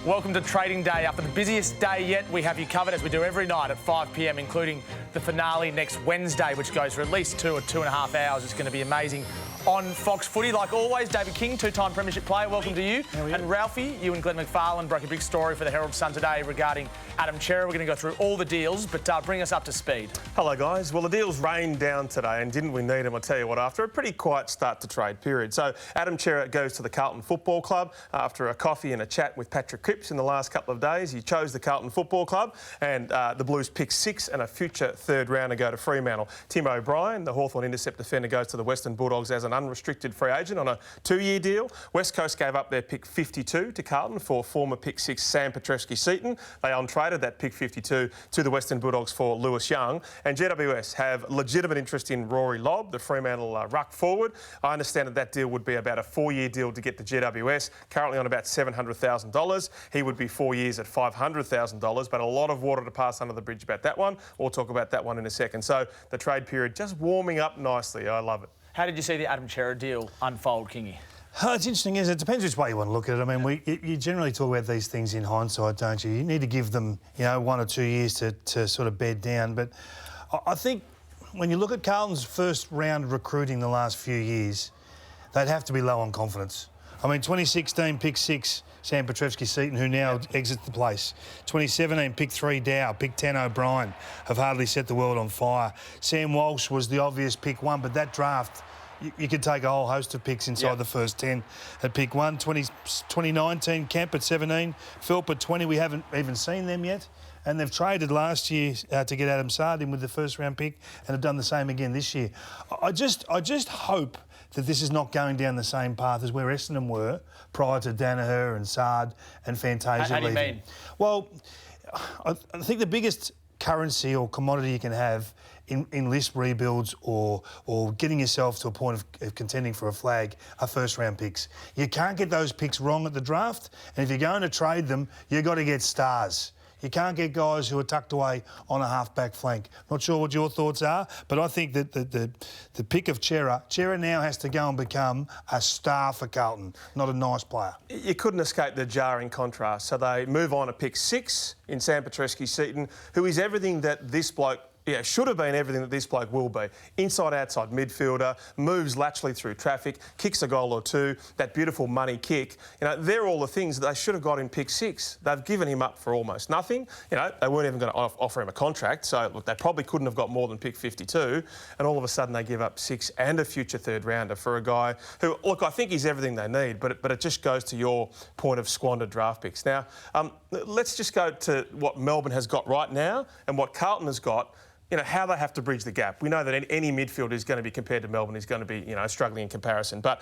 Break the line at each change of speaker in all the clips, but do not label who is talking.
Welcome to Trading Day. After the busiest day yet, we have you covered as we do every night at 5 p.m, including the finale next Wednesday, which goes for at least 2 or 2.5 hours. It's going to be amazing on Fox Footy. Like always, David King, two-time premiership player, welcome to you. And Ralphie, you and Glenn McFarlane broke a big story for the Herald Sun today regarding Adam Cerra. We're going to go through all the deals, but bring us up to speed.
Hello, guys. Well, the deals rained down today, and didn't we need them? I'll tell you what, after a pretty quiet start to trade period. So Adam Cerra goes to the Carlton Football Club after a coffee and a chat with Patrick Cripps in the last couple of days. He chose the Carlton Football Club, and the Blues pick 6 and a future third rounder go to Fremantle. Tim O'Brien, the Hawthorn intercept defender, goes to the Western Bulldogs as an unrestricted free agent on a 2-year deal. West Coast gave up their pick 52 to Carlton for former pick 6 Sam Petrevski-Seton. They untraded that pick 52 to the Western Bulldogs for Lewis Young. And GWS have legitimate interest in Rory Lobb, the Fremantle ruck forward. I understand that deal would be about a 4-year deal to get to GWS, currently on about $700,000. He would be 4 years at $500,000, but a lot of water to pass under the bridge about that one. We'll talk about that one in a second. So the trade period just warming up nicely. I love it.
How did you see the Adam Cerra deal unfold, Kingy?
It's interesting, is it? Depends which way you want to look at it. I mean, you generally talk about these things in hindsight, don't you? You need to give them, 1 or 2 years to sort of bed down. But I think when you look at Carlton's first round recruiting the last few years, they'd have to be low on confidence. I mean, 2016 pick 6, Sam Petrevski-Seton, who now exits the place. 2017 pick 3, Dow. Pick 10, O'Brien, have hardly set the world on fire. Sam Walsh was the obvious pick 1, but that draft, you could take a whole host of picks inside the first 10 at pick 1. 2019, Kemp at 17, Philp at 20. We haven't even seen them yet. And they've traded last year to get Adam Sard in with the first round pick, and have done the same again this year. I just hope that this is not going down the same path as where Essendon were prior to Danaher and Sard and Fantasia leaving.
How do you mean?
Well, I think the biggest currency or commodity you can have in list rebuilds or getting yourself to a point of contending for a flag are first-round picks. You can't get those picks wrong at the draft, and if you're going to trade them, you've got to get stars. You can't get guys who are tucked away on a half-back flank. Not sure what your thoughts are, but I think that the pick of Cerra now has to go and become a star for Carlton, not a nice player.
You couldn't escape the jarring contrast. So they move on to pick 6 in Sam Petrevski-Seton, who is everything that this bloke should have been everything that this bloke will be. Inside-outside midfielder, moves laterally through traffic, kicks a goal or two, that beautiful money kick. They're all the things that they should have got in pick 6. They've given him up for almost nothing. They weren't even going to offer him a contract, so look, they probably couldn't have got more than pick 52, and all of a sudden they give up 6 and a future third rounder for a guy who, look, I think he's everything they need, but it just goes to your point of squandered draft picks. Now, let's just go to what Melbourne has got right now and what Carlton has got. How they have to bridge the gap. We know that any midfielder is going to be compared to Melbourne is going to be, struggling in comparison. But,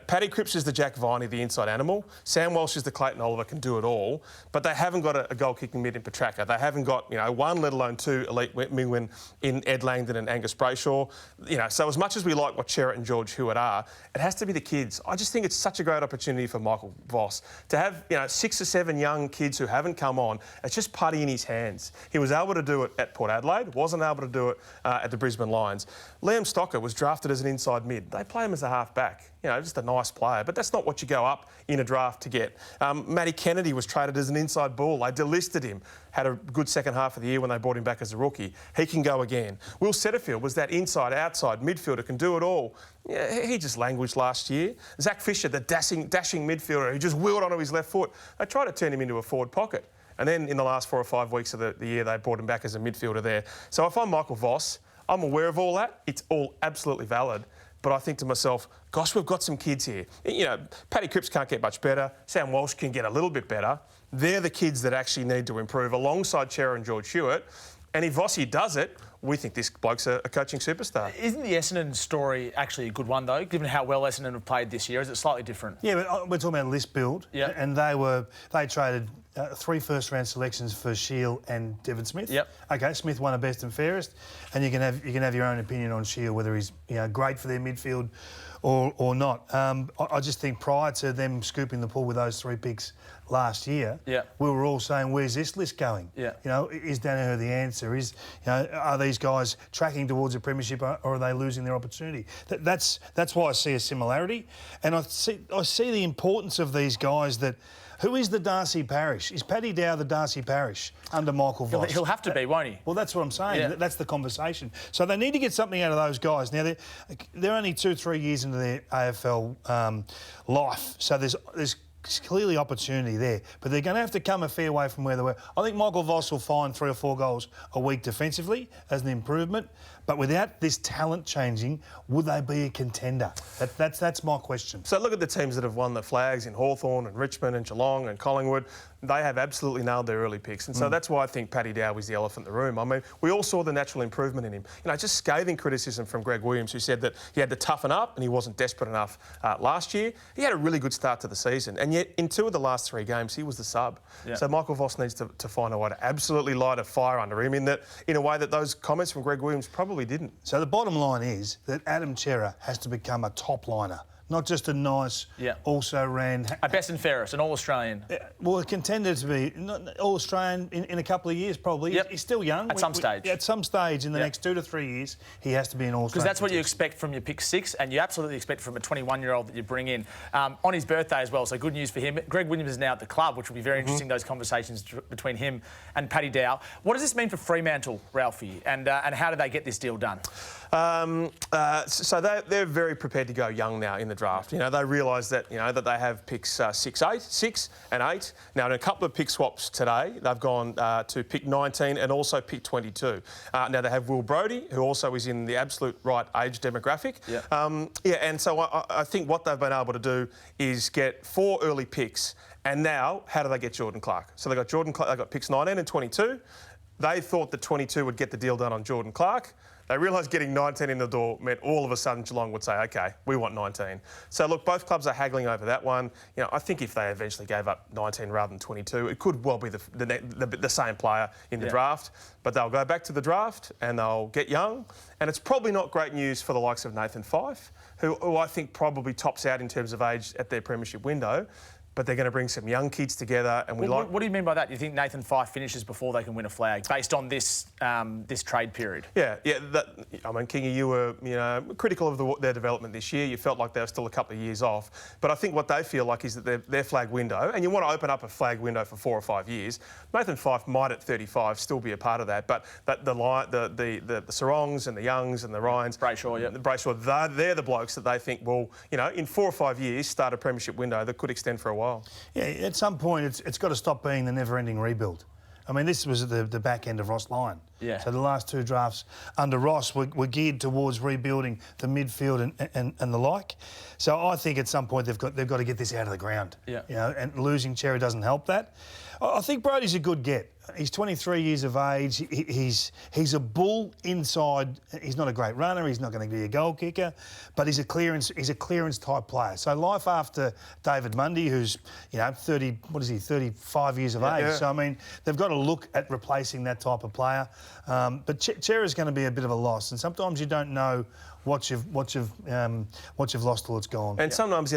Paddy Cripps is the Jack Viney, the inside animal. Sam Walsh is the Clayton Oliver, can do it all. But they haven't got a goal-kicking mid in Petraka. They haven't got, 1, let alone 2 elite wingmen in Ed Langdon and Angus Brayshaw. So as much as we like what Cerra and George Hewitt are, it has to be the kids. I just think it's such a great opportunity for Michael Voss to have, 6 or 7 young kids who haven't come on. It's just putty in his hands. He was able to do it at Port Adelaide, wasn't able to do it at the Brisbane Lions. Liam Stocker was drafted as an inside mid. They play him as a half-back. Just a nice player, but that's not what you go up in a draft to get. Matty Kennedy was traded as an inside bull. They delisted him. Had a good second half of the year when they brought him back as a rookie. He can go again. Will Setterfield was that inside-outside midfielder, can do it all. Yeah, he just languished last year. Zach Fisher, the dashing midfielder who just wheeled onto his left foot. They tried to turn him into a forward pocket. And then in the last 4 or 5 weeks of the year, they brought him back as a midfielder there. So if I'm Michael Voss, I'm aware of all that. It's all absolutely valid. But I think to myself, gosh, we've got some kids here. Paddy Cripps can't get much better. Sam Walsh can get a little bit better. They're the kids that actually need to improve alongside Cerra and George Hewitt. And if Vossi does it, we think this bloke's a coaching superstar.
Isn't the Essendon story actually a good one, though, given how well Essendon have played this year? Is it slightly different?
Yeah, but we're talking about list build. Yeah. And they traded 3 first-round selections for Shield and Devon Smith.
Yep.
Okay, Smith won a best and fairest, and you can have your own opinion on Shield, whether he's great for their midfield or not. I just think prior to them scooping the pool with those 3 picks last year, we were all saying, where's this list going? Yeah. Is Danaher the answer? Are these guys tracking towards a premiership, or are they losing their opportunity? That's why I see a similarity, and I see the importance of these guys that Who is the Darcy Parish? Is Paddy Dow the Darcy Parish under Michael Voss?
He'll have to be, won't he?
Well, that's what I'm saying.
Yeah.
That's the conversation. So they need to get something out of those guys. Now, they're only 2-3 years into their AFL life, so there's clearly opportunity there, but they're going to have to come a fair way from where they were. I think Michael Voss will find 3 or 4 goals a week defensively as an improvement, but without this talent changing, would they be a contender? That's my question.
So look at the teams that have won the flags in Hawthorn and Richmond and Geelong and Collingwood. They have absolutely nailed their early picks. And so that's why I think Paddy Dow is the elephant in the room. I mean, we all saw the natural improvement in him. You know, just scathing criticism from Greg Williams, who said that he had to toughen up and he wasn't desperate enough last year. He had a really good start to the season. And yet, in 2 of the last 3 games, he was the sub. Yeah. So Michael Voss needs to find a way to absolutely light a fire under him in a way that those comments from Greg Williams probably didn't.
So the bottom line is that Adam Cerra has to become a top liner. Not just a nice, also ran...
A best and fairest, an All-Australian.
Well, a contender to be All-Australian in a couple of years, probably. Yep. He's still young.
At some stage.
At some stage in the next 2 to 3 years, he has to be an All-Australian.
Because that's what you expect from your pick 6, and you absolutely expect from a 21-year-old that you bring in. On his birthday as well, so good news for him. Greg Williams is now at the club, which will be very interesting, those conversations between him and Paddy Dow. What does this mean for Fremantle, Ralphie, and how do they get this deal done?
So they're very prepared to go young now in the draft. You know, they realise that that they have picks 6 and 8. Now, in a couple of pick swaps today, they've gone to pick 19 and also pick 22. Now they have Will Brodie, who also is in the absolute right age demographic. And so I think what they've been able to do is get 4 early picks. And now, how do they get Jordan Clark? So they got Jordan Clark. They got picks 19 and 22. They thought that 22 would get the deal done on Jordan Clark. They realised getting 19 in the door meant all of a sudden Geelong would say, OK, we want 19. So, look, both clubs are haggling over that one. You know, I think if they eventually gave up 19 rather than 22, it could well be the same player in the draft. But they'll go back to the draft and they'll get young. And it's probably not great news for the likes of Nathan Fyfe, who I think probably tops out in terms of age at their premiership window. But they're going to bring some young kids together, and
What do you mean by that? Do you think Nathan Fyfe finishes before they can win a flag, based on this this trade period?
Yeah. I mean, Kingy, you were critical of their development this year. You felt like they were still a couple of years off. But I think what they feel like is that their flag window, and you want to open up a flag window for 4 or 5 years. Nathan Fyfe might at 35 still be a part of that, but the Sarongs and the Youngs and the Ryans, Brayshaw, they're the blokes that they think will, in 4 or 5 years start a premiership window that could extend for a while.
Yeah, at some point it's got to stop being the never-ending rebuild. I mean, this was the back end of Ross Lyon.
Yeah.
So the last 2 drafts under Ross were geared towards rebuilding the midfield and the like. So I think at some point they've got to get this out of the ground.
Yeah.
And losing Cerra doesn't help that. I think Brodie's a good get. He's 23 years of age. He's a bull inside. He's not a great runner. He's not going to be a goal kicker, but he's a clearance type player. So life after David Mundy, who's 35 years of age.
Yeah.
So I mean, they've got to look at replacing that type of player. But Cerra's going to be a bit of a loss, and sometimes you don't know what you've lost till it's gone.
And sometimes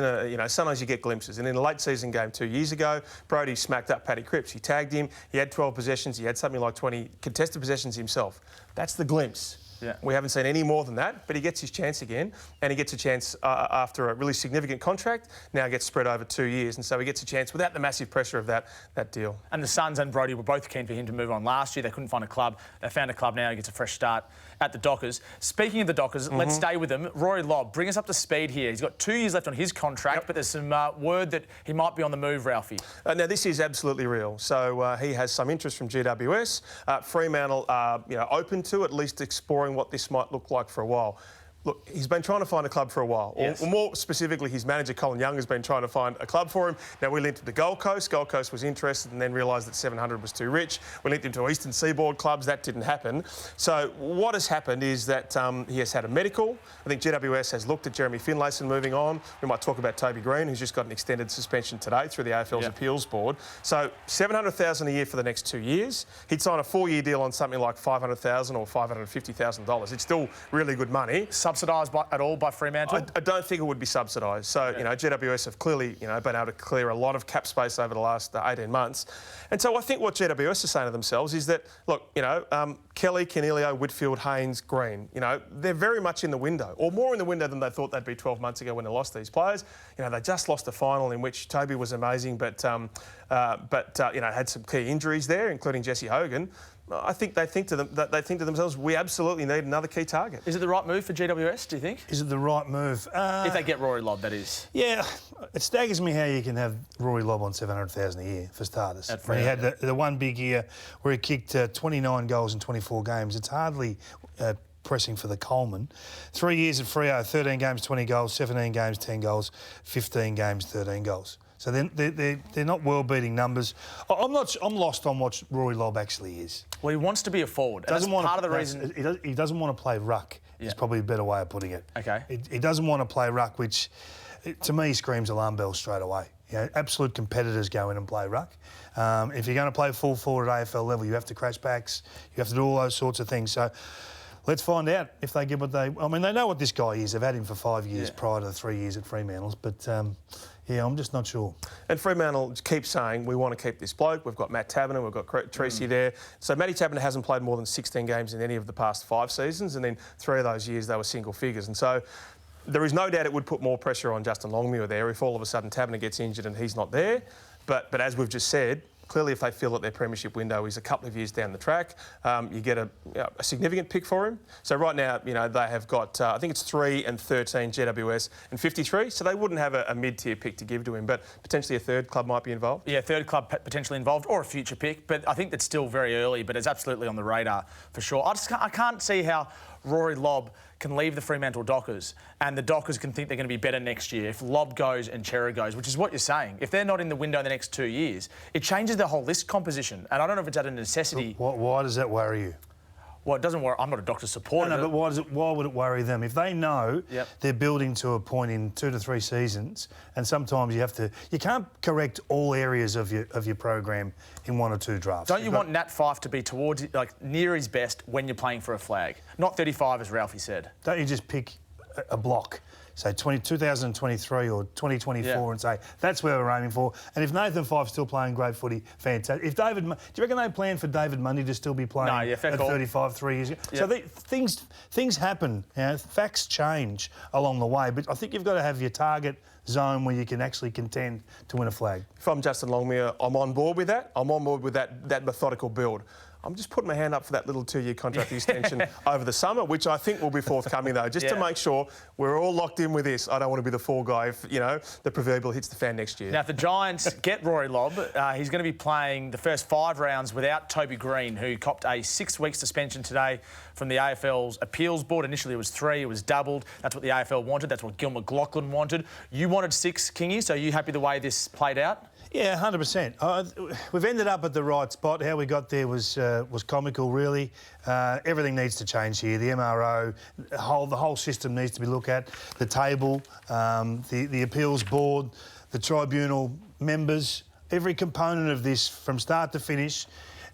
sometimes you get glimpses. And in a late season game 2 years ago, Brodie smacked up Paddy Cripps. He tagged him. He had 12 possessions. He had something like 20 contested possessions himself. That's the glimpse.
Yeah.
We haven't seen any more than that, but he gets his chance again, and he gets a chance after a really significant contract. Now gets spread over 2 years, and so he gets a chance without the massive pressure of that deal.
And the Suns and Brodie were both keen for him to move on last year. They couldn't find a club. They found a club now. He gets a fresh start at the Dockers. Speaking of the Dockers, let's stay with them. Rory Lobb, bring us up to speed here. He's got 2 years left on his contract, but there's some word that he might be on the move, Ralphie.
Now, this is absolutely real. So he has some interest from GWS. Fremantle are open to at least exploring what this might look like for a while. Look, he's been trying to find a club for a while.
Yes.
Or more specifically, his manager, Colin Young, has been trying to find a club for him. Now, we linked him to Gold Coast. Gold Coast was interested and then realised that 700 was too rich. We linked him to Eastern Seaboard clubs. That didn't happen. So what has happened is that he has had a medical. I think GWS has looked at Jeremy Finlayson moving on. We might talk about Toby Green, who's just got an extended suspension today through the AFL's appeals board. So $700,000 a year for the next 2 years. He'd sign a 4-year deal on something like $500,000 or $550,000. It's still really good money.
subsidised at all by Fremantle?
I don't think it would be subsidised. So, you know, GWS have clearly, you know, been able to clear a lot of cap space over the last 18 months. And so I think what GWS are saying to themselves is that, look, you know, Kelly, Canelio, Whitfield, Haynes, Green, you know, they're very much in the window, or more in the window than they thought they'd be 12 months ago when they lost these players. You know, they just lost a final in which Toby was amazing, but you know, had some key injuries there, including Jesse Hogan. I think they think to themselves, we absolutely need another key target.
Is it the right move for GWS, do you think?
Is it the right move?
If they get Rory Lobb, that is.
Yeah, it staggers me how you can have Rory Lobb on 700,000 a year for starters. When he had the one big year where he kicked 29 goals in 24 games. It's hardly pressing for the Coleman. 3 years at Freo, 13 games, 20 goals, 17 games, 10 goals, 15 games, 13 goals. So they're not world-beating numbers. I'm lost on what Rory Lobb actually is.
Well, he wants to be a forward. And that's part of the reason.
He doesn't want to play ruck. Yeah. Is probably a better way of putting it.
Okay.
He doesn't want to play ruck, which to me screams alarm bells straight away. You know, absolute competitors go in and play ruck. If you're going to play full forward at AFL level, you have to crash backs. You have to do all those sorts of things. So let's find out if they get what they... I mean, they know what this guy is. They've had him for 5 years prior to the 3 years at Fremantle's, but... yeah, I'm just not sure. And
Fremantle keeps saying, we want to keep this bloke. We've got Matt Taberner, we've got Treacy there. So Matty Taberner hasn't played more than 16 games in any of the past 5 seasons, and then 3 of those years they were single figures. And so there is no doubt it would put more pressure on Justin Longmuir there if all of a sudden Taberner gets injured and he's not there. But as we've just said, clearly if they feel that their premiership window is a couple of years down the track, you get a significant pick for him. So right now, you know, they have got, I think it's 3 and 13 GWS and 53, so they wouldn't have a mid-tier pick to give to him, but potentially a third club might be involved.
Yeah, third club potentially involved, or a future pick, but I think that's still very early, but it's absolutely on the radar for sure. I can't see how Rory Lobb can leave the Fremantle Dockers and the Dockers can think they're going to be better next year if Lobb goes and Chera goes, which is what you're saying. If they're not in the window in the next 2 years, it changes the whole list composition. And I don't know if it's out of necessity.
Why does that worry you?
Well, it doesn't worry. I'm not a Dockers supporter.
No, but why would it worry them? If they know they're building to a point in 2 to 3 seasons, and sometimes you can't correct all areas of your program in 1 or 2 drafts.
Don't you want Nat Fyfe to be towards, like, near his best when you're playing for a flag? Not 35, as Ralphie said.
Don't you just pick a block? Say 2023 or 2024 and say, that's where we're aiming for. And if Nathan Fyfe's still playing great footy, fantastic. If do you reckon they plan for David Mundy to still be playing at 35 3 years ago? So things happen. You know, facts change along the way. But I think you've got to have your target zone where you can actually contend to win a flag.
If I'm Justin Longmuir, I'm on board with that. I'm on board with that methodical build. I'm just putting my hand up for that little 2-year contract extension over the summer, which I think will be forthcoming, though, just to make sure we're all locked in with this. I don't want to be the fall guy if, you know, the proverbial hits the fan next year.
Now, if the Giants get Rory Lobb, he's going to be playing the first 5 rounds without Toby Green, who copped a 6-week suspension today from the AFL's appeals board. Initially, it was 3. It was doubled. That's what the AFL wanted. That's what Gil McLachlan wanted. You wanted 6, Kingy, so are you happy the way this played out?
Yeah, 100%. We've ended up at the right spot. How we got there was comical, really. Everything needs to change here. The MRO, the whole system needs to be looked at. The table, the appeals board, the tribunal members, every component of this from start to finish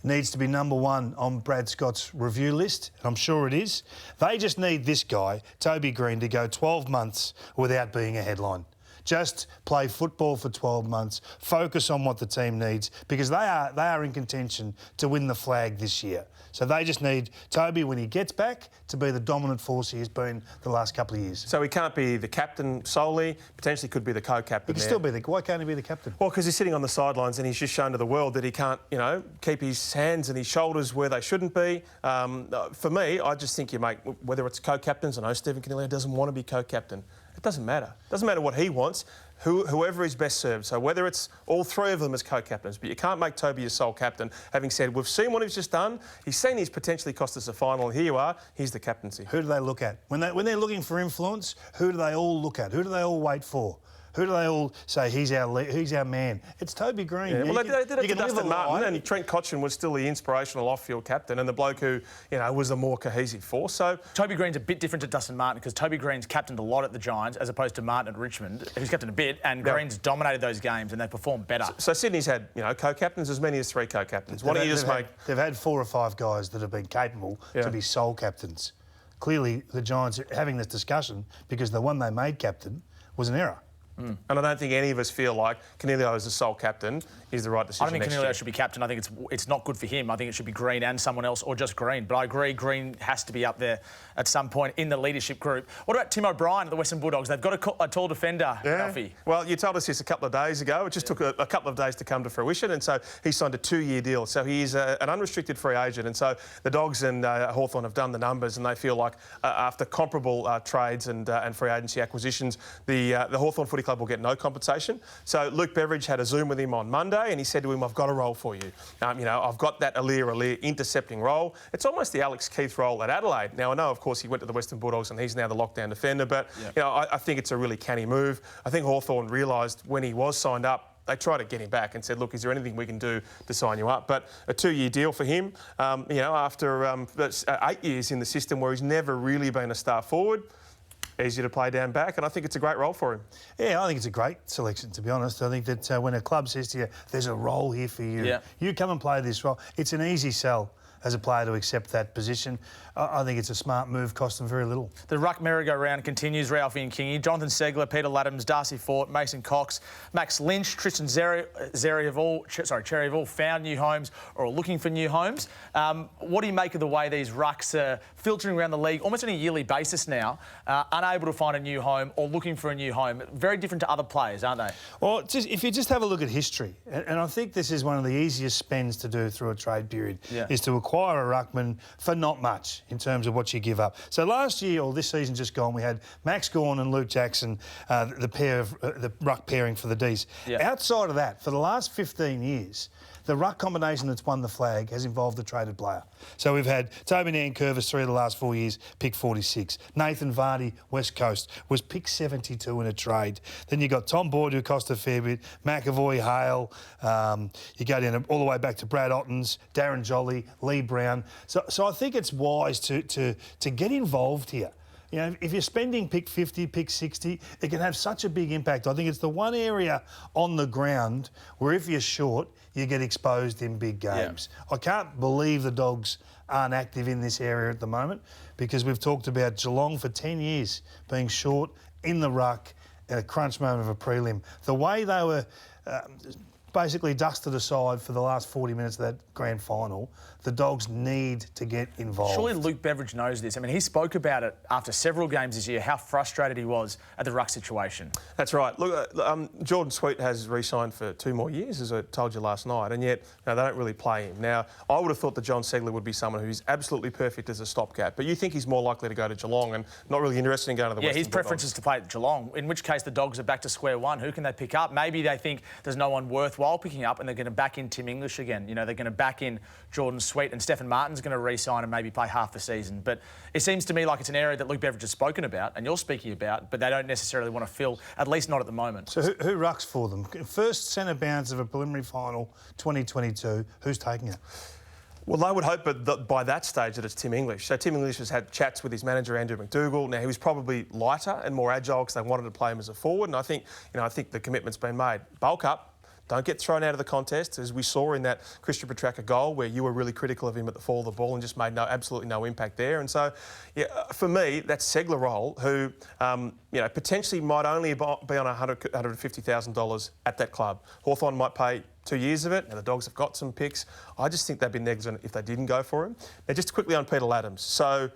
needs to be number 1 on Brad Scott's review list, and I'm sure it is. They just need this guy, Toby Green, to go 12 months without being a headline. Just play football for 12 months, focus on what the team needs, because they are in contention to win the flag this year. So they just need Toby, when he gets back, to be the dominant force he has been the last couple of years.
So he can't be the captain solely, potentially could be the co-captain.
He can still be why can't he be the captain?
Well, because he's sitting on the sidelines and he's just shown to the world that he can't, you know, keep his hands and his shoulders where they shouldn't be. For me, I just think you make, whether it's co-captains, I know Stephen Canelio doesn't want to be co-captain. It doesn't matter. It doesn't matter what he wants. Whoever is best served. So whether it's all 3 of them as co-captains, but you can't make Toby your sole captain. Having said, we've seen what he's just done. He's seen he's potentially cost us a final. Here you are. Here's the captaincy.
Who do they look at? When they're looking for influence, who do they all look at? Who do they all wait for? Who do they all say, he's our man? It's Toby Green.
Yeah, well, they did it to Dustin Martin, and Trent Cotchin was still the inspirational off-field captain and the bloke who, you know, was the more cohesive force. So
Toby Green's a bit different to Dustin Martin because Toby Green's captained a lot at the Giants as opposed to Martin at Richmond, who's captained a bit, and Green's dominated those games and they performed better.
So Sydney's had, you know, co-captains, as many as 3 co-captains. Why don't you just make...
They've had 4 or 5 guys that have been capable to be sole captains. clearly the Giants are having this discussion because the one they made captain was an error.
And I don't think any of us feel like Canelio as the sole captain is the right decision.
I don't think Canelio should be captain. I think it's not good for him. I think it should be Green and someone else, or just Green. But I agree, Green has to be up there at some point in the leadership group. What about Tim O'Brien at the Western Bulldogs? They've got a tall defender, Alfie.
Well, you told us this a couple of days ago. It just took a couple of days to come to fruition, and so he signed a 2-year deal. So he is an unrestricted free agent, and so the Dogs and Hawthorn have done the numbers, and they feel like after comparable trades and free agency acquisitions, the Hawthorn Footy Club will get no compensation. So Luke Beveridge had a Zoom with him on Monday, and he said to him, "I've got a role for you. I've got that Alir intercepting role. It's almost the Alex Keith role at Adelaide." Now I know, of course, he went to the Western Bulldogs, and he's now the lockdown defender. But I think it's a really canny move. I think Hawthorn realised when he was signed up, they tried to get him back and said, "Look, is there anything we can do to sign you up?" But a 2-year deal for him, after 8 years in the system where he's never really been a star forward. Easy to play down back, and I think it's a great role for him.
Yeah, I think it's a great selection, to be honest. I think that when a club says to you, there's a role here for you, you come and play this role, it's an easy sell as a player to accept that position. I think it's a smart move, cost them very little.
The ruck merry-go-round continues. Ralphie and Kingy, Jonathan Segler, Peter Laddams, Darcy Fort, Mason Cox, Max Lynch, Tristan Cherry have all found new homes or are looking for new homes. What do you make of the way these rucks are filtering around the league almost on a yearly basis now, unable to find a new home or looking for a new home? Very different to other players, aren't they?
Well, if you just have a look at history, and I think this is one of the easiest spends to do through a trade period, is to acquire a ruckman for not much in terms of what you give up. So last year, or this season just gone, we had Max Gawn and Luke Jackson, the ruck pairing for the Ds. Outside of that, for the last 15 years, the ruck combination that's won the flag has involved a traded player. So we've had Toby Nankervis 3 of the last 4 years, pick 46. Nathan Vardy, West Coast, was pick 72 in a trade. Then you got Tom Boyd, who cost a fair bit, McAvoy, Hale, you go down all the way back to Brad Ottens, Darren Jolly, Lee Brown. So I think it's wise to get involved here. You know, if you're spending pick 50, pick 60, it can have such a big impact. I think it's the one area on the ground where if you're short, you get exposed in big games. I can't believe the Dogs aren't active in this area at the moment because we've talked about Geelong for 10 years being short in the ruck at a crunch moment of a prelim. The way they were basically dusted aside for the last 40 minutes of that grand final, the Dogs need to get involved.
Surely Luke Beveridge knows this. I mean, he spoke about it after several games this year, how frustrated he was at the ruck situation.
That's right. Look, Jordan Sweet has re-signed for 2 more years, as I told you last night, and yet they don't really play him. Now, I would have thought that John Segler would be someone who's absolutely perfect as a stopgap, but you think he's more likely to go to Geelong and not really interested in going to the Western
his preference is to play at Geelong, in which case the Dogs are back to square one. Who can they pick up? Maybe they think there's no one worthwhile picking up and they're going to back in Tim English again. You know, they're going to back in Jordan Sweet and Stephen Martin's going to re-sign and maybe play half the season. But it seems to me like it's an area that Luke Beveridge has spoken about and you're speaking about, but they don't necessarily want to fill, at least not at the moment.
So who rucks for them? First centre bounce of a preliminary final 2022, who's taking it?
Well, they would hope that by that stage that it's Tim English. So Tim English has had chats with his manager, Andrew McDougall. Now, he was probably lighter and more agile because they wanted to play him as a forward. And I think the commitment's been made. Bulk up. Don't get thrown out of the contest, as we saw in that Christian Petracca goal where you were really critical of him at the fall of the ball and just made absolutely no impact there. And so, for me, that's Segler role, who, potentially might only be on $150,000 at that club. Hawthorn might pay 2 years of it, and the Dogs have got some picks. I just think they'd be negligent if they didn't go for him. Now, just quickly on Peter Laddams. So,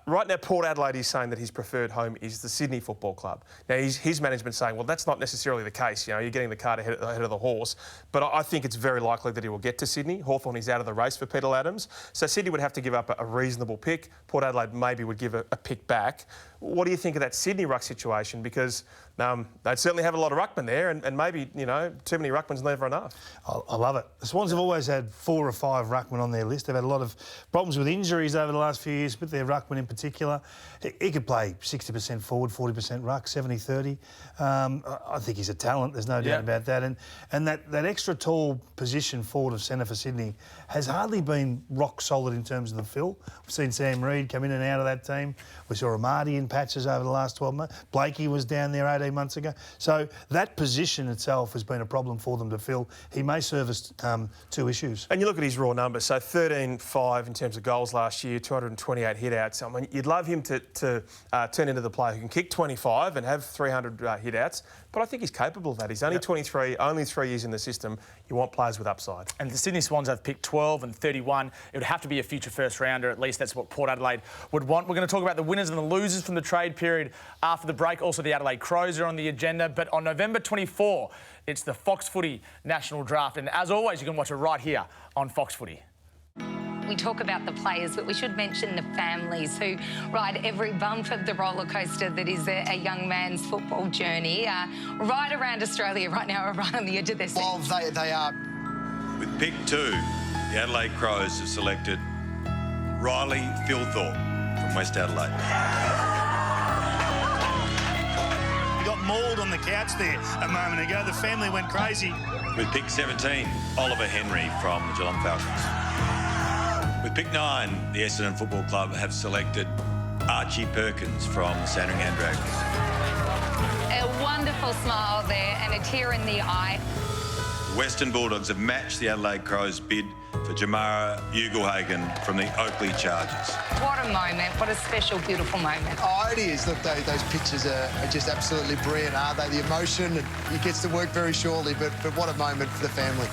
right now, Port Adelaide is saying that his preferred home is the Sydney Football Club. Now, his management's saying, well, that's not necessarily the case. You know, you're getting the cart ahead of the horse. But I think it's very likely that he will get to Sydney. Hawthorn is out of the race for Peter Laddams. So Sydney would have to give up a reasonable pick. Port Adelaide maybe would give a pick back. What do you think of that Sydney ruck situation? Because they'd certainly have a lot of ruckmen there and maybe, too many ruckmen's never enough.
I love it. The Swans have always had 4 or 5 ruckmen on their list. They've had a lot of problems with injuries over the last few years, but their ruckman in particular. He could play 60% forward, 40% ruck, 70-30. I think he's a talent, there's no doubt about that. And that extra tall position forward of centre for Sydney has hardly been rock solid in terms of the fill. We've seen Sam Reid come in and out of that team. We saw Amadi in patches over the last 12 months. Blakey was down there 18 months ago. So that position itself has been a problem for them to fill. He may service two issues.
And you look at his raw numbers, so 13-5 in terms of goals last year, 228 hit-outs. I mean, you'd love him to turn into the player who can kick 25 and have 300 hit-outs, but I think he's capable of that. He's only 23, only 3 years in the system. You want players with upside.
And the Sydney Swans have picked 12 and 31. It would have to be a future first-rounder, at least that's what Port Adelaide would want. We're going to talk about the winners and the losers from the trade period after the break. Also, the Adelaide Crows are on the agenda. But on November 24, it's the Fox Footy National Draft. And as always, you can watch it right here on Fox Footy.
We talk about the players, but we should mention the families who ride every bump of the roller coaster that is a young man's football journey. Right around Australia right now, are right on the edge of their seat.
Well, they are.
With pick 2, the Adelaide Crows have selected Riley Philthorpe from West Adelaide.
You got mauled on the couch there a moment ago. The family went crazy.
With pick 17, Oliver Henry from the Geelong Falcons. With pick 9, the Essendon Football Club have selected Archie Perkins from the Sandringham Dragons.
A wonderful smile there and a tear in the eye.
Western Bulldogs have matched the Adelaide Crows' bid for Jamara Ugelhagen from the Oakley Chargers.
What a moment, what a special, beautiful moment.
Oh, it is. Look, those pictures are just absolutely brilliant, aren't they? The emotion, it gets to work very shortly, but what a moment for the family.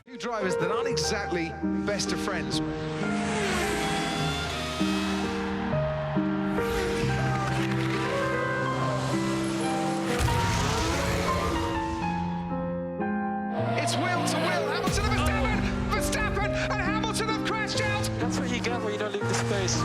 Two drivers that aren't exactly best of friends. It's wheel to wheel. Hamilton and Verstappen, and Hamilton have crashed out.
That's where you get when you don't leave the space.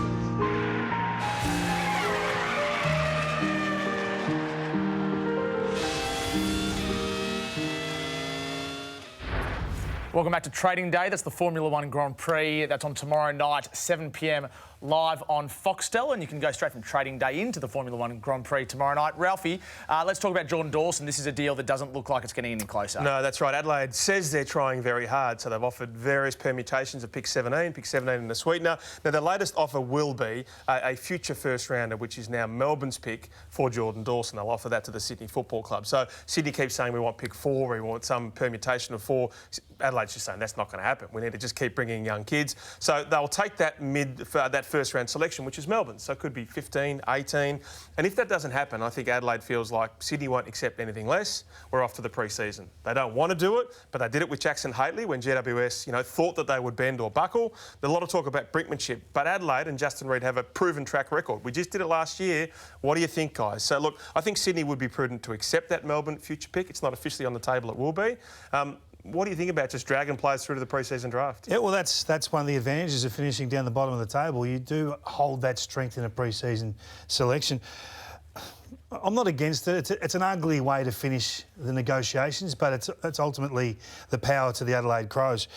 Welcome back to Trading Day. That's the Formula One Grand Prix. That's on tomorrow night, 7 p.m, live on Foxtel. And you can go straight from Trading Day into the Formula One Grand Prix tomorrow night. Ralphie, let's talk about Jordan Dawson. This is a deal that doesn't look like it's getting any closer.
No, that's right. Adelaide says they're trying very hard, so they've offered various permutations of pick 17 and the sweetener. Now, the latest offer will be a future first-rounder, which is now Melbourne's pick for Jordan Dawson. They'll offer that to the Sydney Football Club. So Sydney keeps saying we want pick 4, we want some permutation of 4. Adelaide's just saying that's not going to happen. We need to just keep bringing young kids. So they'll take that first-round selection, which is Melbourne. So it could be 15, 18. And if that doesn't happen, I think Adelaide feels like Sydney won't accept anything less. We're off to the pre-season. They don't want to do it, but they did it with Jackson Hately when GWS, thought that they would bend or buckle. There's a lot of talk about brinkmanship, but Adelaide and Justin Reid have a proven track record. We just did it last year. What do you think, guys? So, look, I think Sydney would be prudent to accept that Melbourne future pick. It's not officially on the table. It will be. What do you think about just dragging players through to the pre-season draft?
Yeah, well, that's one of the advantages of finishing down the bottom of the table. You do hold that strength in a pre-season selection. I'm not against it. It's an ugly way to finish the negotiations, but it's ultimately the power to the Adelaide Crows.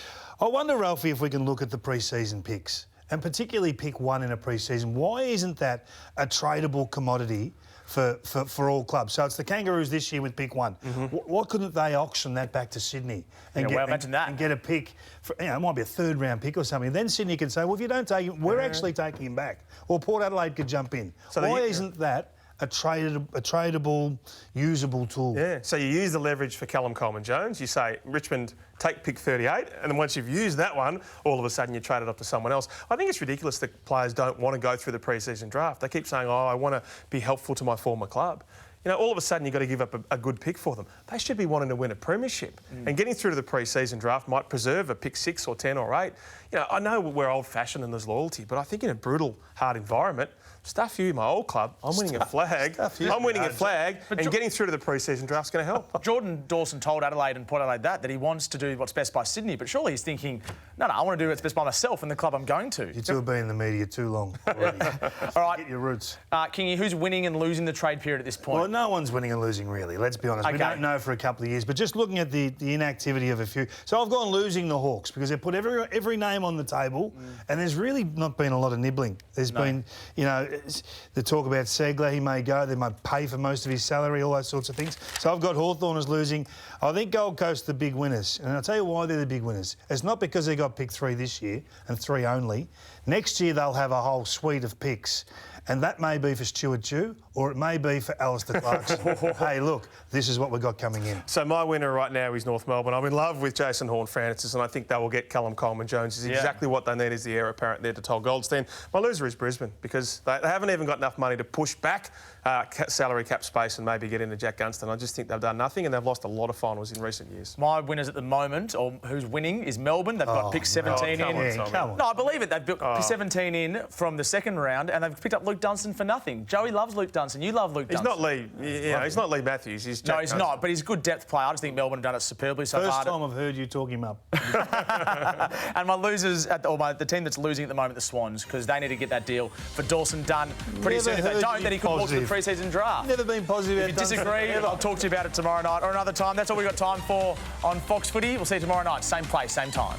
I wonder, Ralphie, if we can look at the pre-season picks, and particularly pick 1 in a pre-season. Why isn't that a tradable commodity for all clubs? So it's the Kangaroos this year with pick 1. Mm-hmm. Why couldn't they auction that back to Sydney and get a pick? It might be a 3rd round pick or something. Then Sydney can say, well, if you don't take him, we're actually taking him back. Or Port Adelaide could jump in. So why isn't that a tradable, usable tool?
Yeah, so you use the leverage for Callum Coleman-Jones. You say, Richmond, take pick 38, and then once you've used that one, all of a sudden you trade it off to someone else. I think it's ridiculous that players don't want to go through the pre-season draft. They keep saying, I want to be helpful to my former club. All of a sudden you've got to give up a good pick for them. They should be wanting to win a premiership. And getting through to the pre-season draft might preserve a pick 6 or 10 or 8. I know we're old-fashioned and there's loyalty, but I think in a brutal, hard environment, stuff you, my old club, I'm winning a flag. I'm winning a flag, and getting through to the pre-season draft's going to help.
Jordan Dawson told Adelaide and Port Adelaide that he wants to do what's best by Sydney, but surely he's thinking, no, I want to do what's best by myself and the club I'm going to.
You two have been in the media too long already.
All right.
Get your roots.
Kingy, who's winning and losing the trade period at this point?
Well, no one's winning and losing, really. Let's be honest. Okay. We don't know for a couple of years, but just looking at the inactivity of a few. So I've gone losing the Hawks because they put every name name on the table, and there's really not been a lot of nibbling. There's been, you know, the talk about Segler, he may go, they might pay for most of his salary, all those sorts of things. So I've got Hawthorn as losing. I think Gold Coast are the big winners, and I'll tell you why they're the big winners. It's not because they got picked 3 this year, and 3 only. Next year they'll have a whole suite of picks. And that may be for Stuart Dew, or it may be for Alistair Clarkson. Hey, look, this is what we've got coming in.
So my winner right now is North Melbourne. I'm in love with Jason Horne-Francis, and I think they will get Callum Coleman-Jones. Is exactly what they need as the heir apparent there to Toll Goldstein. My loser is Brisbane, because they haven't even got enough money to push back salary cap space and maybe get into Jack Gunston. I just think they've done nothing, and they've lost a lot of finals in recent years.
My winners at the moment, or who's winning, is Melbourne. They've got pick 17 in.
Come on.
No, I believe it. They've got 17 in from the second round, and they've picked up Luke Dunstan for nothing. Joey loves Luke Dunstan. You love Luke Dunstan.
He's not Lee Matthews. He's Jack
he's not, but he's a good depth player. I just think Melbourne have done it superbly so far.
First time I've heard you talk him up.
And my losers, the team that's losing at the moment, the Swans, because they need to get that deal for Dawson done pretty soon. If they don't, then he could walk to the pre-season draft.
Never been positive.
If you disagree, I'll talk to you about it tomorrow night or another time. That's all we've got time for on Fox Footy. We'll see you tomorrow night, same place, same time.